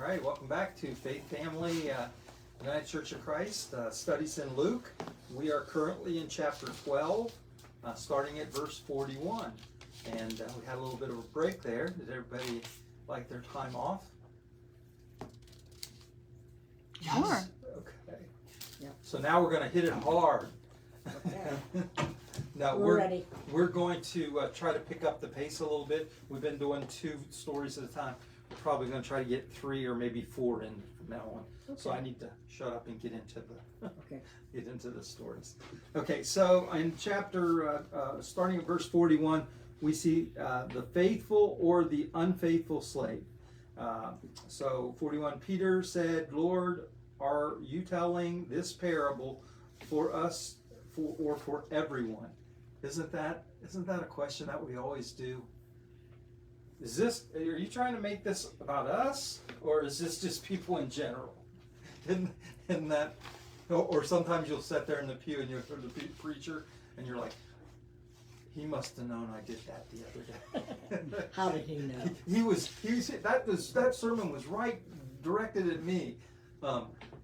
All right, welcome back to Faith Family United Church of Christ, studies in Luke. We are currently in chapter 12, starting at verse 41. And we had a little bit of a break there. Did everybody like their time off? Sure. Okay. Yep. So now we're going to hit it hard. Okay. Now We're ready. We're going to try to pick up the pace a little bit. We've been doing 2 stories at a time. We're probably going to try to get 3 or maybe 4 in from now on. Okay. So I need to shut up and get into the stories. Okay, so in chapter starting at verse 41, we see the faithful or the unfaithful slave. So 41, Peter said, "Lord, are you telling this parable for us or for everyone?" Isn't that a question that we always do? Are you trying to make this about us, or is this just people in general? In that, or sometimes you'll sit there in the pew and you'll hear the preacher and you're like, he must have known I did that the other day. How did he know? That sermon was right directed at me.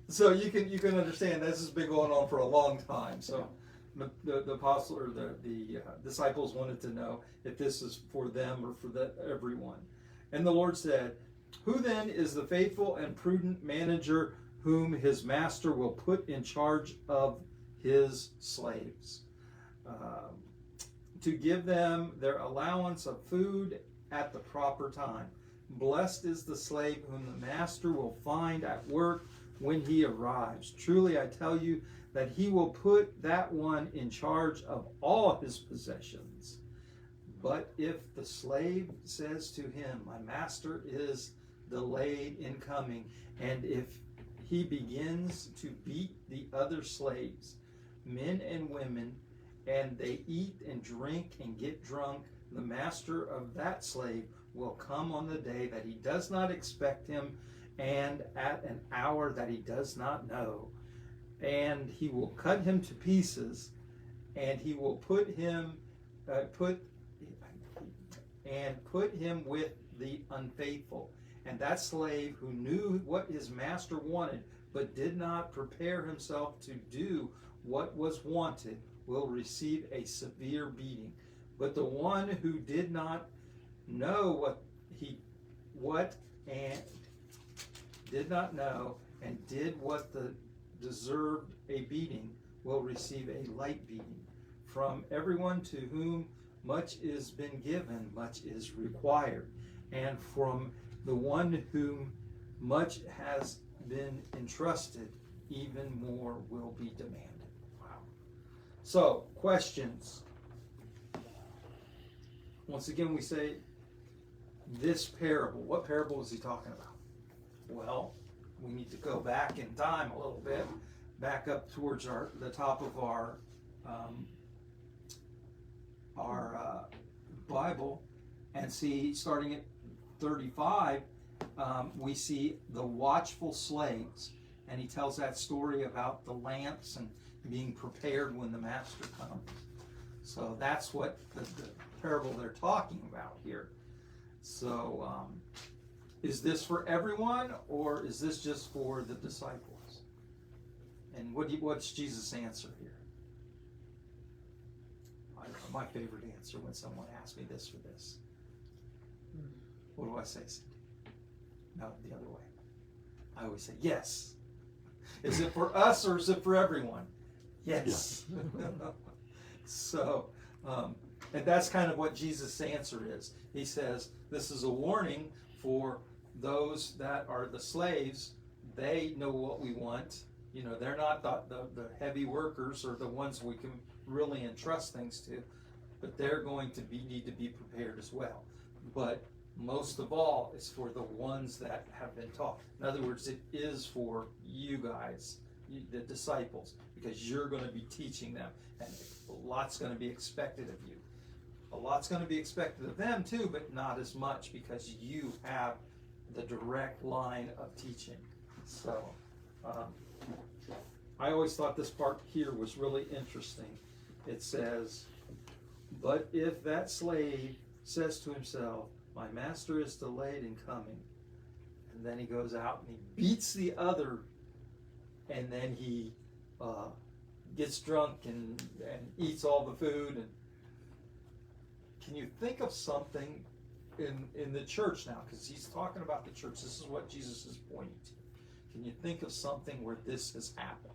So you can understand this has been going on for a long time. So the apostle or the disciples wanted to know if this is for them or for everyone. And the Lord said, "Who then is the faithful and prudent manager whom his master will put in charge of his slaves, to give them their allowance of food at the proper time? Blessed is the slave whom the master will find at work when he arrives. Truly I tell you that he will put that one in charge of all his possessions. But if the slave says to him, 'My master is delayed in coming,' and if he begins to beat the other slaves, men and women, and they eat and drink and get drunk, the master of that slave will come on the day that he does not expect him, and at an hour that he does not know. And he will cut him to pieces, and he will put him with the unfaithful. And that slave who knew what his master wanted, but did not prepare himself to do what was wanted, will receive a severe beating. But the one who did not know and did what deserved a beating will receive a light beating. From everyone to whom much is been given, much is required, and from the one whom much has been entrusted, even more will be demanded." Wow. So, questions. Once again, we say this parable. What parable is he talking about? Well, we need to go back in time a little bit, back up towards the top of our Bible, and see, starting at 35, we see the watchful slaves, and he tells that story about the lamps and being prepared when the master comes. So that's what the parable they're talking about here. So is this for everyone, or is this just for the disciples? And what's Jesus' answer here? My favorite answer when someone asks me this or this. What do I say, Cindy? No, the other way. I always say yes. Is it for us or is it for everyone? Yes. So, and that's kind of what Jesus' answer is. He says, this is a warning for those that are the slaves. They know what we want. You know, they're not the heavy workers or the ones we can really entrust things to, but they're going to need to be prepared as well. But most of all, it's for the ones that have been taught. In other words, it is for you guys, the disciples, because you're going to be teaching them, and a lot's going to be expected of you. A lot's going to be expected of them too, but not as much, because you have the direct line of teaching. So I always thought this part here was really interesting. It says, "But if that slave says to himself, 'My master is delayed in coming,' and then he goes out and he beats the other, and then he gets drunk and eats all the food. And can you think of something in the church now, because he's talking about the church, this is what Jesus is pointing to. Can you think of something where this has happened?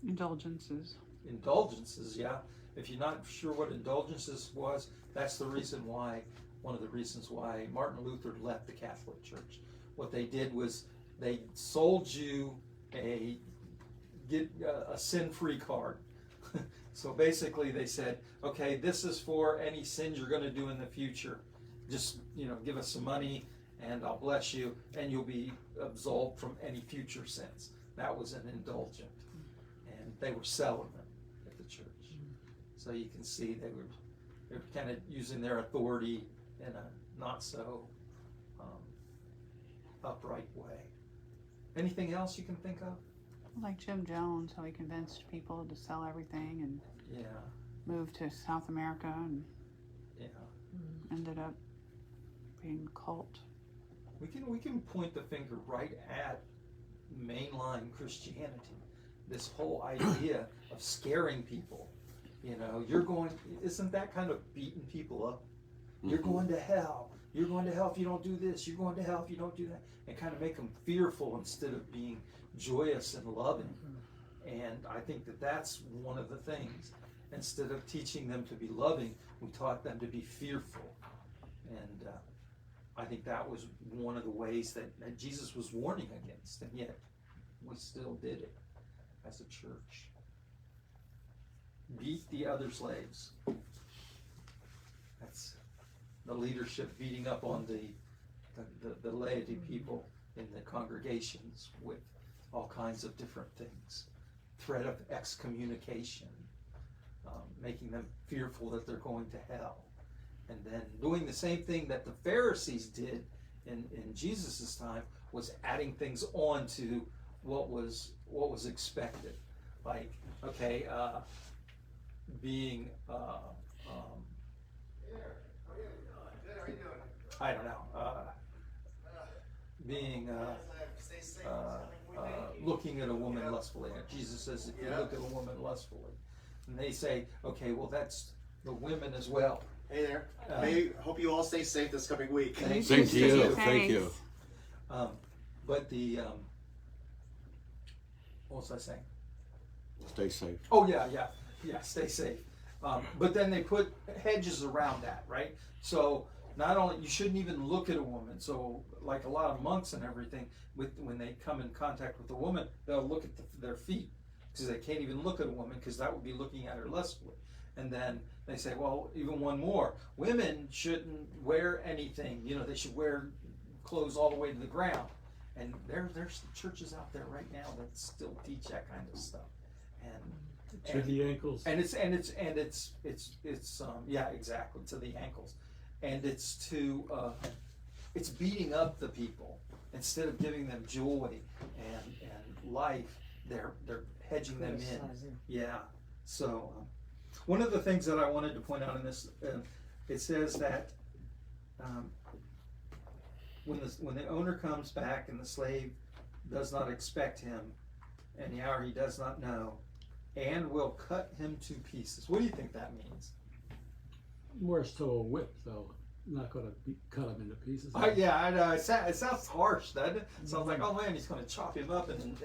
Indulgences. Indulgences, yeah. If you're not sure what indulgences was, that's the reason why, one of the reasons why Martin Luther left the Catholic Church. What they did was they sold you a sin-free card. So basically they said, okay, this is for any sins you're going to do in the future. Just, give us some money and I'll bless you and you'll be absolved from any future sins. That was an indulgent. And they were selling them at the church. So you can see they were kind of using their authority in a not so upright way. Anything else you can think of? Like Jim Jones, how he convinced people to sell everything and move to South America and ended up being a cult. We can point the finger right at mainline Christianity. This whole idea of scaring people. Isn't that kind of beating people up? Mm-hmm. You're going to hell. You're going to hell if you don't do this. You're going to hell if you don't do that. And kind of make them fearful instead of being joyous and loving. And I think that that's one of the things. Instead of teaching them to be loving, we taught them to be fearful. And I think that was one of the ways that Jesus was warning against, and yet we still did it as a church. Beat the other slaves. That's the leadership beating up on the laity people in the congregations with all kinds of different things. Threat of excommunication, making them fearful that they're going to hell. And then doing the same thing that the Pharisees did in Jesus' time, was adding things on to what was expected. Like, okay, being I don't know, being looking at a woman lustfully. Jesus says, if you look at a woman lustfully, and they say, okay, well, that's the women as well. Hey there. Hope you all stay safe this coming week. Same to you. Thank you. But what was I saying? Stay safe. Oh yeah, stay safe. But then they put hedges around that, right? So not only, you shouldn't even look at a woman. So like a lot of monks and everything, when they come in contact with a woman, they'll look at their feet, because they can't even look at a woman, because that would be looking at her lustfully. And then they say, well, even one more. Women shouldn't wear anything. They should wear clothes all the way to the ground. And there's churches out there right now that still teach that kind of stuff. To the ankles. And it's yeah, exactly, to the ankles. And it's it's beating up the people instead of giving them joy and life. They're hedging them in. Yeah. So one of the things that I wanted to point out in this, it says that when the owner comes back and the slave does not expect him, and the hour he does not know, and will cut him to pieces. What do you think that means? Worse to a whip, though. Not going to cut him into pieces. Yeah, I know. It sounds harsh, doesn't it? It sounds like, oh man, he's going to chop him up and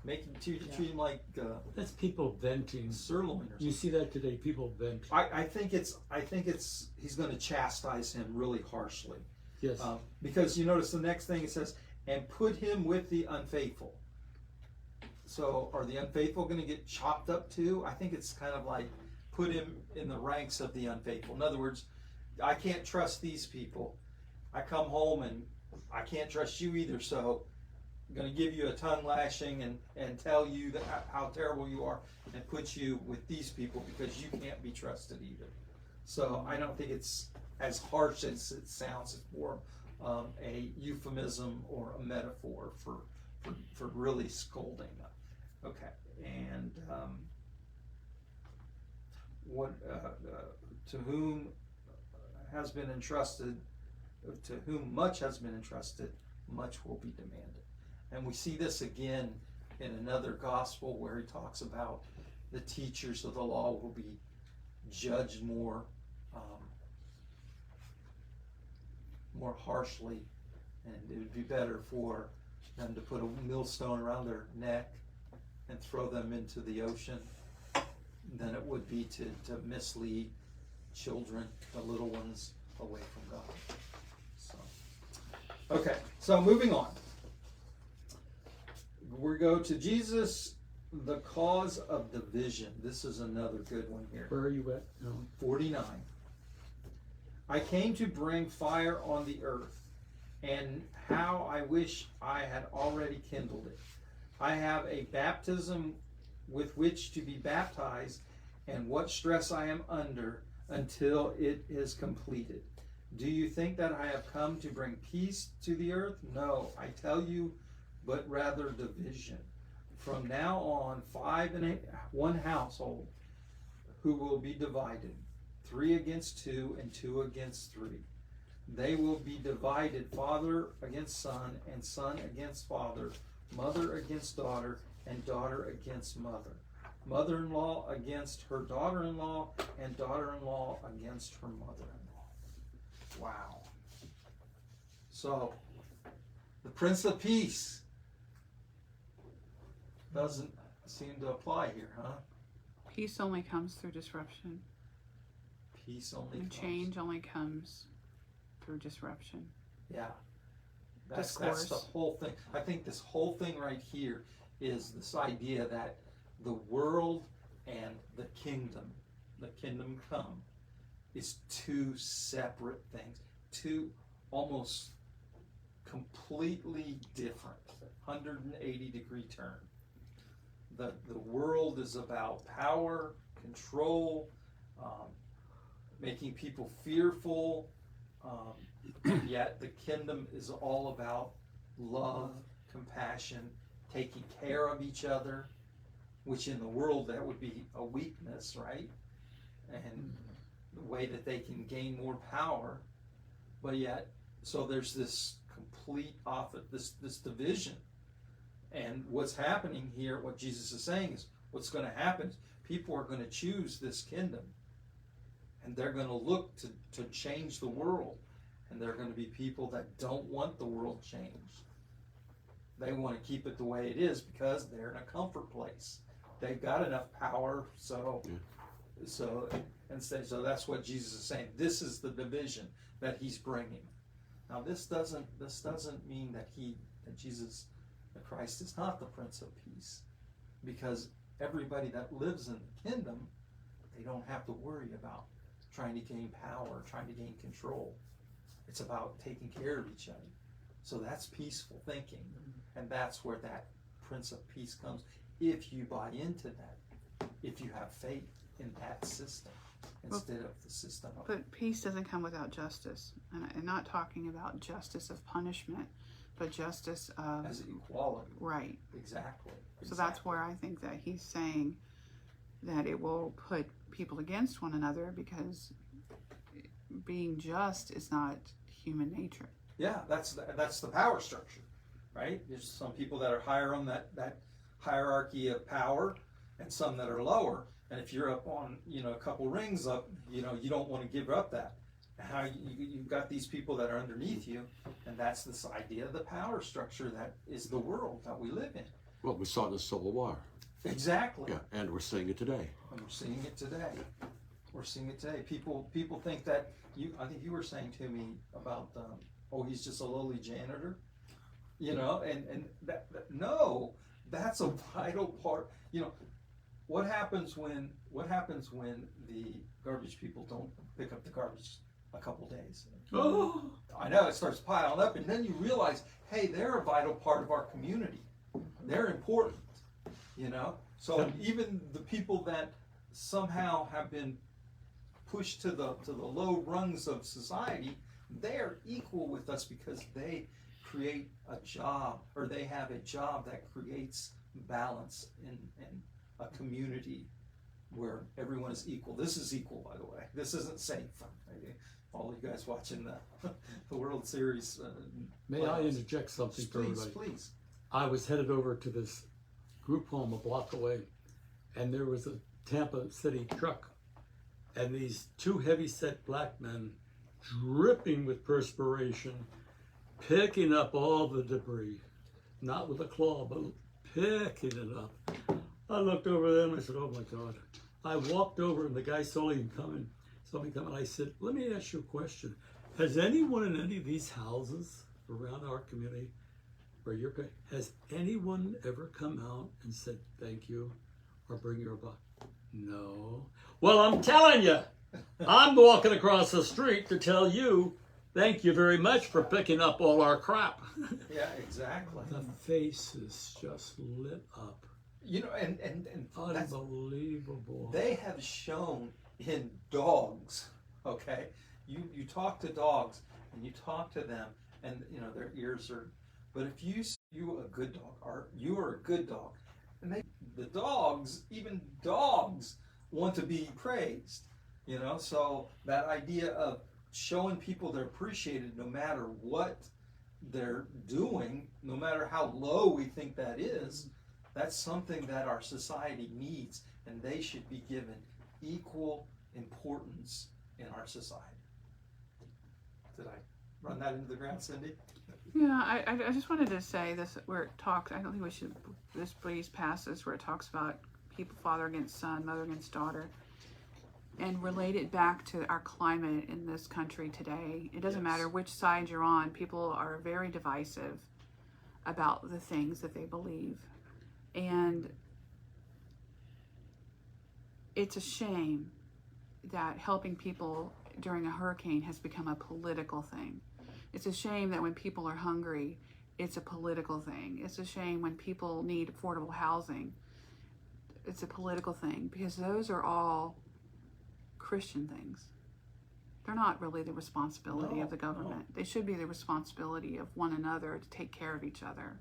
make him treat him like that's people venting. Sirloin or something. You see that today? People vent. I think he's going to chastise him really harshly. Yes. Because you notice the next thing it says, and put him with the unfaithful. So are the unfaithful going to get chopped up too? I think it's kind of like put him in the ranks of the unfaithful. In other words, I can't trust these people. I come home and I can't trust you either, so I'm going to give you a tongue lashing and tell you how terrible you are and put you with these people because you can't be trusted either. So I don't think it's as harsh as it sounds. It's more a euphemism or a metaphor for really scolding them. Okay, and what to whom has been entrusted to whom much has been entrusted, much will be demanded. And we see this again in another gospel where he talks about the teachers of the law will be judged more harshly, and it would be better for them to put a millstone around their neck and throw them into the ocean than it would be to mislead children, the little ones, away from God. So, okay, so moving on. We go to Jesus, the cause of division. This is another good one here. Where are you at? 49. I came to bring fire on the earth, and how I wish I had already kindled it. I have a baptism with which to be baptized, and what stress I am under until it is completed. Do you think that I have come to bring peace to the earth? No, I tell you, but rather division. From now on, 5 in one household who will be divided, 3 against 2 and 2 against 3. They will be divided, father against son and son against father, mother against daughter and daughter against mother, mother-in-law against her daughter-in-law and daughter-in-law against her mother-in-law. Wow. So, the Prince of Peace doesn't seem to apply here, huh? Peace only comes through disruption. Peace only And comes. change only comes through disruption. Yeah. That's Discourse. the whole thing. I think this whole thing right here is this idea that the world and the kingdom come, is two separate things, two almost completely different, 180-degree turn. The world is about power, control, making people fearful, yet the kingdom is all about love, compassion, taking care of each other, which in the world that would be a weakness, right? And the way that they can gain more power, but yet, so there's this complete this division. And what's happening here, what Jesus is saying is, what's going to happen is people are going to choose this kingdom, and they're going to look to change the world. And there are going to be people that don't want the world changed. They want to keep it the way it is because they're in a comfort place. They've got enough power, so that's what Jesus is saying. This is the division that he's bringing. Now, this doesn't mean that Jesus, the Christ, is not the Prince of Peace, because everybody that lives in the kingdom, they don't have to worry about trying to gain power, trying to gain control. It's about taking care of each other. So that's peaceful thinking, and that's where that Prince of Peace comes. If you buy into that, if you have faith in that system instead of the system of. But peace doesn't come without justice, and I'm not talking about justice of punishment, but justice of As equality. right. Exactly. So that's where I think that he's saying that it will put people against one another, because being just is not human nature. Yeah, that's the power structure, right? There's some people that are higher on that hierarchy of power, and some that are lower. And if you're up on, a couple rings up, you don't want to give up that. How you've got these people that are underneath you, and that's this idea of the power structure that is the world that we live in. Well, we saw it in the Civil War. Exactly. Yeah, and we're seeing it today. And we're seeing it today. We're seeing it today. People think that I think you were saying to me about, he's just a lowly janitor, and that no, that's a vital part. What happens when the garbage people don't pick up the garbage a couple days? Oh, I know, it starts piling up, and then you realize, hey, they're a vital part of our community. They're important, So even the people that somehow have been pushed to the low rungs of society, they are equal with us because they create a job, or they have a job that creates balance in a community where everyone is equal. This is equal, by the way. This isn't safe. all you guys watching the the World Series. May I playoffs. interject something for Please, everybody? please. I was headed over to this group home a block away, and there was a Tampa City truck, and these two heavy-set black men, dripping with perspiration, picking up all the debris, not with a claw, but picking it up. I looked over them, I said, oh my God. I walked over, and the guy saw me coming. I said, let me ask you a question. Has anyone in any of these houses around our community, has anyone ever come out and said thank you or bring your buck? No. Well, I'm telling you, I'm walking across the street to tell you thank you very much for picking up all our crap. Yeah, exactly. The faces just lit up. You know, and that's, Unbelievable. they have shown in dogs, okay? You talk to dogs and you talk to them and, you know, their ears are, but if you a good dog, or you are a good dog, and the dogs, even dogs want to be praised, you know? So that idea of showing people they're appreciated no matter what they're doing, no matter how low we think that is, that's something that our society needs, and they should be given equal importance in our society. Did I run that into the ground, Cindy? Yeah, I just wanted to say this where it talks, I don't think we should, this please pass this, where it talks about people, father against son, mother against daughter, and relate it back to our climate in this country today. It doesn't Yes. matter which side you're on, people are very divisive about the things that they believe. And it's a shame that helping people during a hurricane has become a political thing. It's a shame that when people are hungry, it's a political thing. It's a shame when people need affordable housing, it's a political thing, because those are all Christian things. They're not really the responsibility of the government. They should be the responsibility of one another to take care of each other.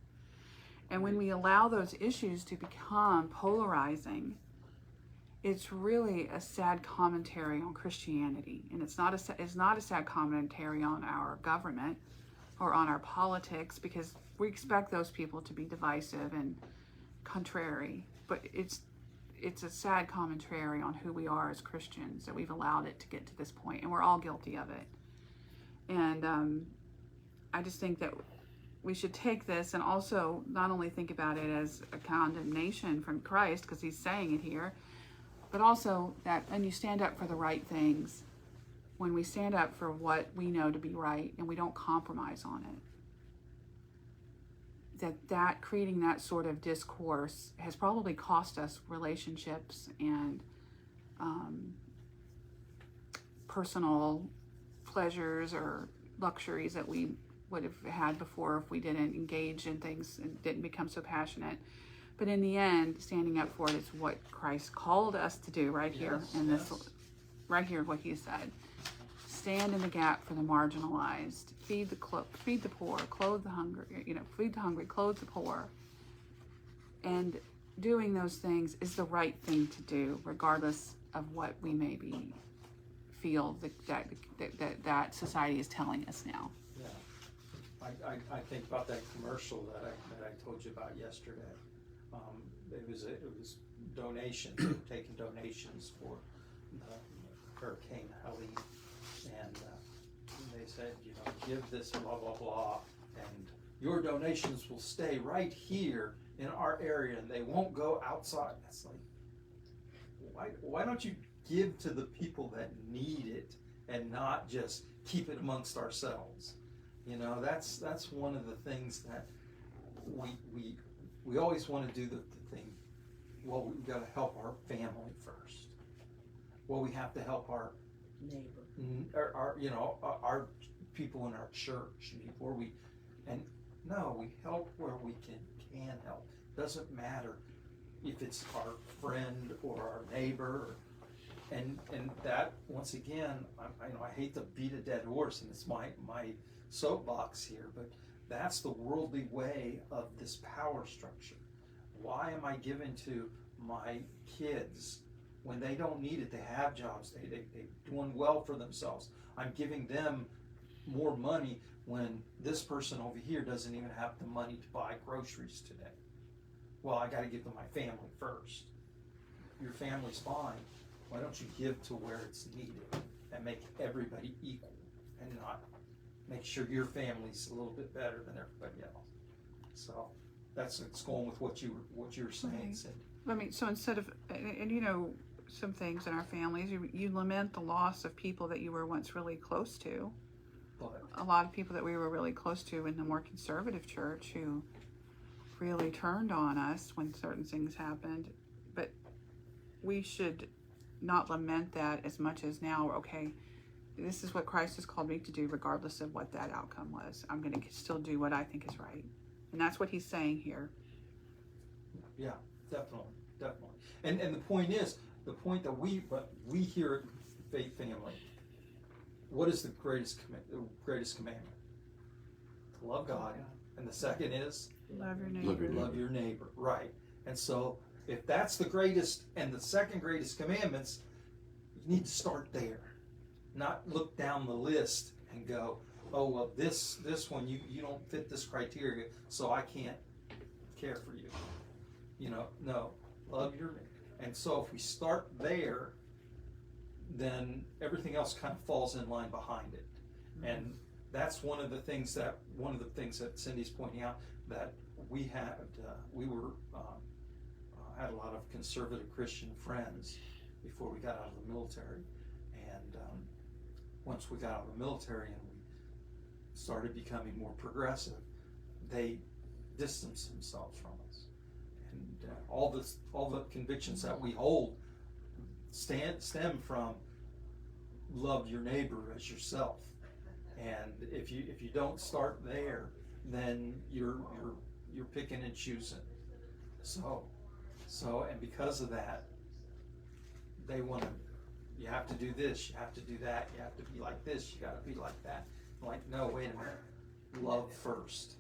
And when we allow those issues to become polarizing, it's really a sad commentary on Christianity, and it's not a sad commentary on our government or on our politics, because we expect those people to be divisive and contrary. But it's a sad commentary on who we are as Christians, that we've allowed it to get to this point, and we're all guilty of it. And I just think that we should take this and also not only think about it as a condemnation from Christ, because he's saying it here, but also that when you stand up for the right things, when we stand up for what we know to be right and we don't compromise on it, that creating that sort of discourse has probably cost us relationships and personal pleasures or luxuries that we would have had before if we didn't engage in things and didn't become so passionate. But in the end, standing up for it is what Christ called us to do right here. Yes, in this, yes. right here, what he said. Stand in the gap for the marginalized. Feed the poor, clothe the hungry. Feed the hungry, clothe the poor. And doing those things is the right thing to do, regardless of what we maybe feel that society is telling us now. Yeah. I think about that commercial that I told you about yesterday. It was donations, taking donations for the Hurricane Helene, and they said, give this blah blah blah, and your donations will stay right here in our area, and they won't go outside. It's like, why don't you give to the people that need it and not just keep it amongst ourselves? That's one of the things that we always want to do the thing. Well, we've got to help our family first. Well, we have to help our neighbor, our people in our church before we. And no, we help where we can help. Doesn't matter if it's our friend or our neighbor, and that once again, I hate to beat a dead horse, and it's my soapbox here, but that's the worldly way of this power structure. Why am I giving to my kids when they don't need it. They have jobs. They're doing well for themselves. I'm giving them more money when this person over here doesn't even have the money to buy groceries today. Well, I got to give to my family first. Your family's fine. Why don't you give to where it's needed and make everybody equal, and not make sure your family's a little bit better than everybody else? So it's going with what you were saying, Right. Cindy. I mean, so instead of, and you know, some things in our families, you lament the loss of people that you were once really close to. But A lot of people that we were really close to in the more conservative church who really turned on us when certain things happened. But we should not lament that as much as now, okay, this is what Christ has called me to do regardless of what that outcome was. I'm going to still do what I think is right. And that's what he's saying here. yeah, definitely. And the point that we here at Faith Family, what is the greatest commandment? To love God. And the second is Love your neighbor. Love your neighbor. love your neighbor. Right. And so if that's the greatest and the second greatest commandments, you need to start there. Not look down the list and go, oh well, this one you don't fit this criteria, so I can't care for you. You know, no, love your neighbor. And so if we start there, then everything else kind of falls in line behind it. And that's one of the things that Cindy's pointing out, that we had a lot of conservative Christian friends before we got out of the military, and once we got out of the military and we started becoming more progressive, they distanced themselves from us, and all the convictions that we hold stem from love your neighbor as yourself. And if you don't start there, then you're picking and choosing. So and because of that, they want to. You have to do this. You have to do that. You have to be like this. You got to be like that. I'm like, no, wait a minute. Love first.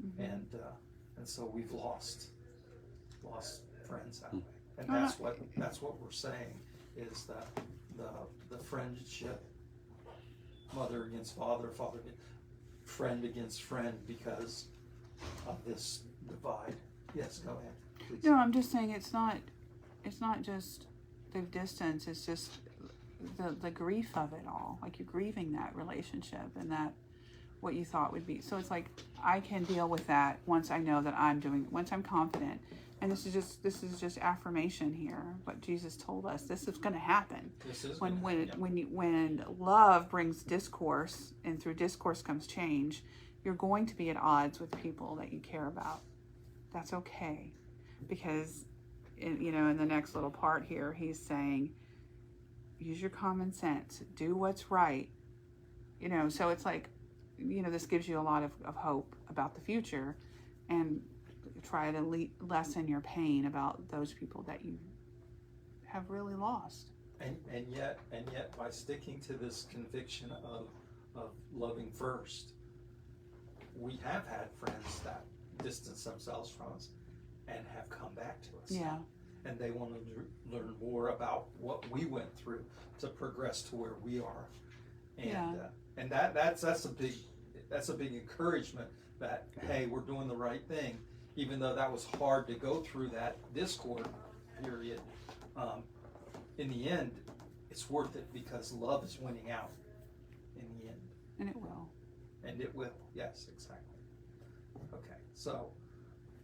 Mm-hmm. And so we've lost friends that way. And that's what we're saying is that the friendship, mother against father, friend against friend, because of this divide. Yes, go ahead, please. No, I'm just saying it's not just the distance, it's just the grief of it all. Like, you're grieving that relationship and that what you thought would be. So it's like, I can deal with that once I know that once I'm confident. And this is just affirmation here, what Jesus told us. This is going to happen. This is when love brings discourse, and through discourse comes change, you're going to be at odds with people that you care about. That's okay, because in the next little part here, he's saying, use your common sense, do what's right. So it's like, this gives you a lot of hope about the future, and try to lessen your pain about those people that you have really lost. And yet by sticking to this conviction of loving first, we have had friends that distance themselves from us and have come back to us. Yeah. And they want to learn more about what we went through to progress to where we are. And that's a big encouragement that, hey, we're doing the right thing, even though that was hard to go through that discord period. In the end, it's worth it, because love is winning out in the end. And it will. And it will, yes, exactly. Okay, so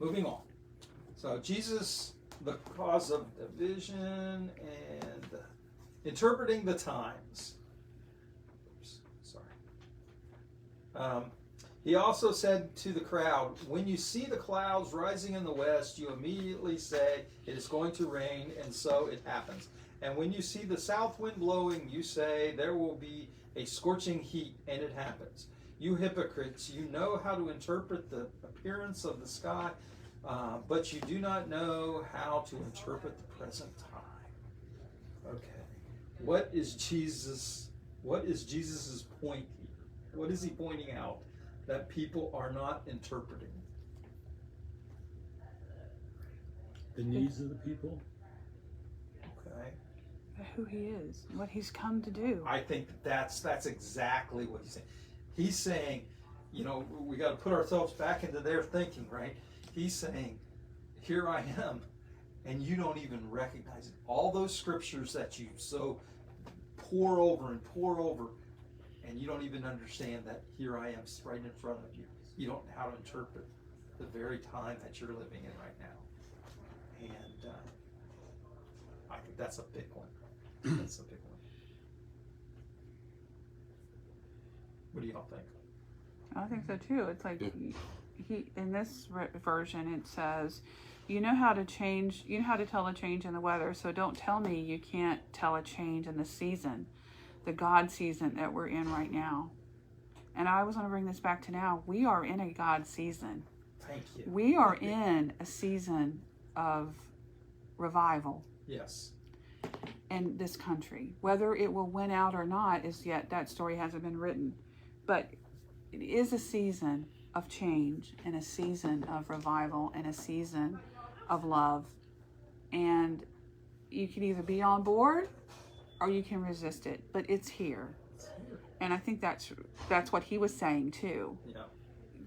moving on. So Jesus, the cause of division, and interpreting the times. Oops, sorry. He also said to the crowd, when you see the clouds rising in the west, you immediately say, it is going to rain, and so it happens. And when you see the south wind blowing, you say, there will be a scorching heat, and it happens. You hypocrites, you know how to interpret the appearance of the sky, but you do not know how to interpret the present time. Okay. What is Jesus' point here? What is he pointing out that people are not interpreting? The needs of the people. Okay. who he is, what he's come to do. I think that's exactly what he's saying. He's saying, you know, we got to put ourselves back into their thinking, right? He's saying, here I am, and you don't even recognize it. All those scriptures that you so pour over, and you don't even understand that here I am right in front of you. You don't know how to interpret the very time that you're living in right now. And I think that's a big one. That's a big one. What do y'all think? I think so too. It's like Yeah. he in this version it says, you know how to tell a change in the weather, so don't tell me you can't tell a change in the season, the God season that we're in right now. And I was going to bring this back to now. We are in a God season. Thank you. We are in a season of revival Yes. in this country. Whether it will win out or not is yet, that story hasn't been written. But it is a season of change and a season of revival and a season of love. And you can either be on board or you can resist it, but it's here. And I think that's what he was saying too. Yeah.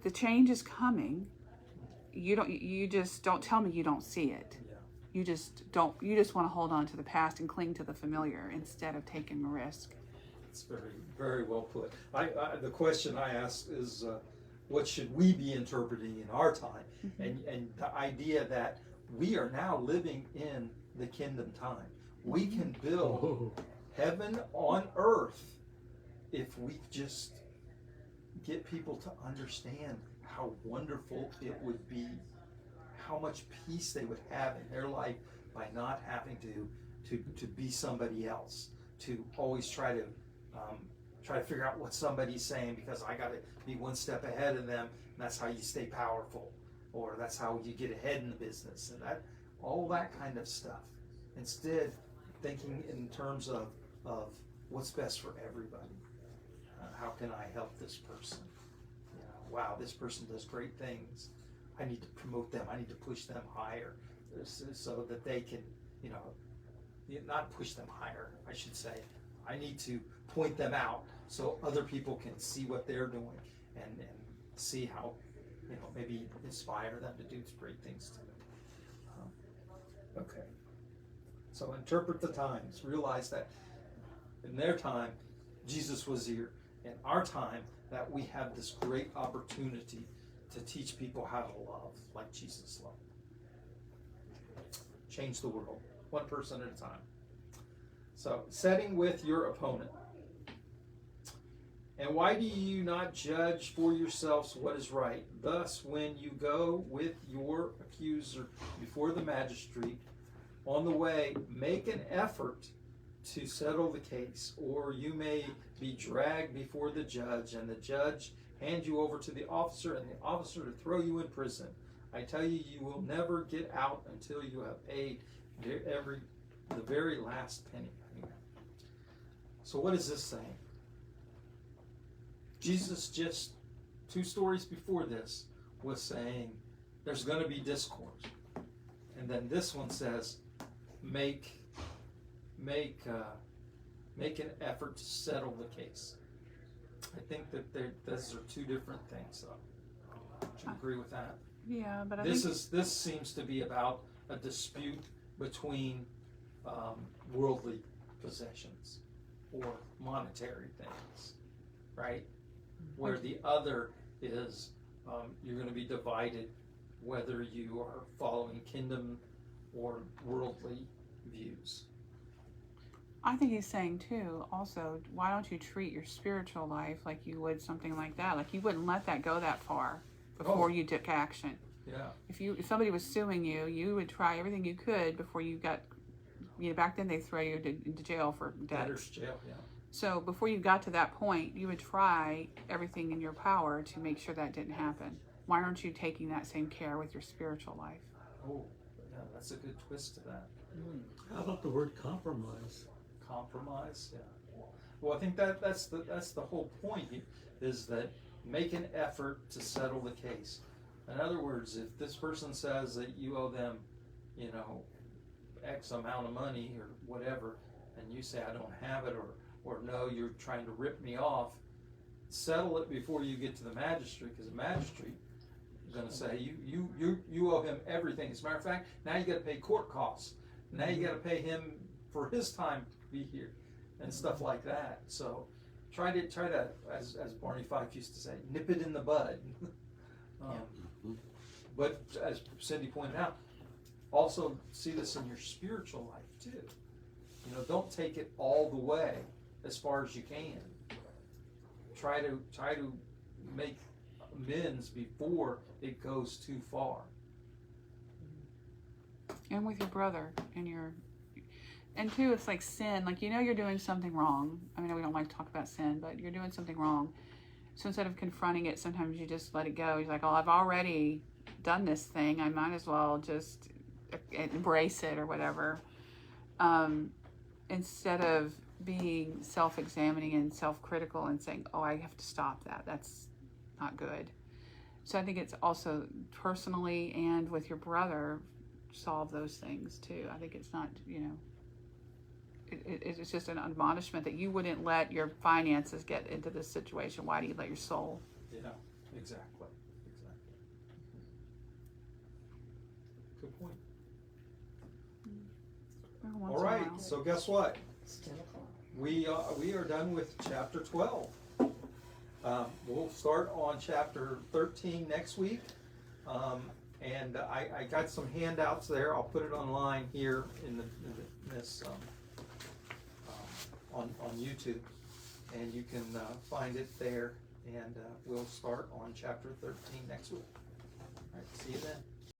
The change is coming. You just don't tell me you don't see it. Yeah. You just want to hold on to the past and cling to the familiar instead of taking a risk. It's very, very well put. The question I ask is, what should we be interpreting in our time? Mm-hmm. And the idea that we are now living in the kingdom time. We can build heaven on earth if we just get people to understand how wonderful it would be, how much peace they would have in their life by not having to be somebody else, to always try to figure out what somebody's saying because I got to be one step ahead of them. And that's how you stay powerful, or that's how you get ahead in the business, and all that kind of stuff. Instead, thinking in terms of what's best for everybody. How can I help this person? You know, wow, this person does great things. I need to promote them. I need to push them higher so that they can, not push them higher, I should say. I need to point them out so other people can see what they're doing and see how, maybe inspire them to do great things too. Okay. So interpret the times. Realize that in their time, Jesus was here. In our time, that we have this great opportunity to teach people how to love like Jesus loved. Change the world, one person at a time. So, setting with your opponent. And why do you not judge for yourselves what is right? Thus, when you go with your accuser before the magistrate, on the way, make an effort to settle the case, or you may be dragged before the judge, and the judge hand you over to the officer, and the officer to throw you in prison. I tell you, you will never get out until you have paid the very last penny. So what is this saying? Jesus just 2 stories before this was saying there's going to be discourse, and then this one says make an effort to settle the case. I think that those are 2 different things. Would you agree with that? Yeah, but This seems to be about a dispute between worldly possessions or monetary things, right? Where the other is you're going to be divided whether you are following kingdom or worldly views. I think he's saying too, also, why don't you treat your spiritual life like you would something like that? Like you wouldn't let that go that far before you took action. Yeah. If somebody was suing you, you would try everything you could before you got, back then they throw you into jail for Debtor's debts. jail, yeah. So before you got to that point, you would try everything in your power to make sure that didn't happen. Why aren't you taking that same care with your spiritual life? Oh, yeah, that's a good twist to that. How about the word compromise? Compromise, yeah. Well, I think that's the whole point here, is that make an effort to settle the case. In other words, if this person says that you owe them, X amount of money or whatever, and you say, I don't have it, or no, you're trying to rip me off, settle it before you get to the magistrate, because the magistrate is going to say, you owe him everything. As a matter of fact, now you got to pay court costs. Now you got to pay him for his time to be here, and stuff like that. So try to, as Barney Fife used to say, nip it in the bud. But as Cindy pointed out, also see this in your spiritual life too. You know, don't take it all the way as far as you can. Try to make amends before it goes too far. And with your brother and two, it's like sin. Like, you know, you're doing something wrong. I mean, we don't like to talk about sin, but you're doing something wrong. So instead of confronting it, sometimes you just let it go. You're like, oh, I've already done this thing. I might as well just embrace it or whatever. Instead of being self-examining and self-critical and saying, oh, I have to stop that. That's not good. So I think it's also personally and with your brother, solve those things too. I think it's not, you know, it's just an admonishment that you wouldn't let your finances get into this situation. Why do you let your soul? Yeah, exactly. Good point. Once All in a right, while. so guess what? It's 10 o'clock. We are done with chapter 12. We'll start on chapter 13 next week. And I got some handouts there. I'll put it online here in this on YouTube, and you can find it there. And we'll start on chapter 13 next week. All right, see you then.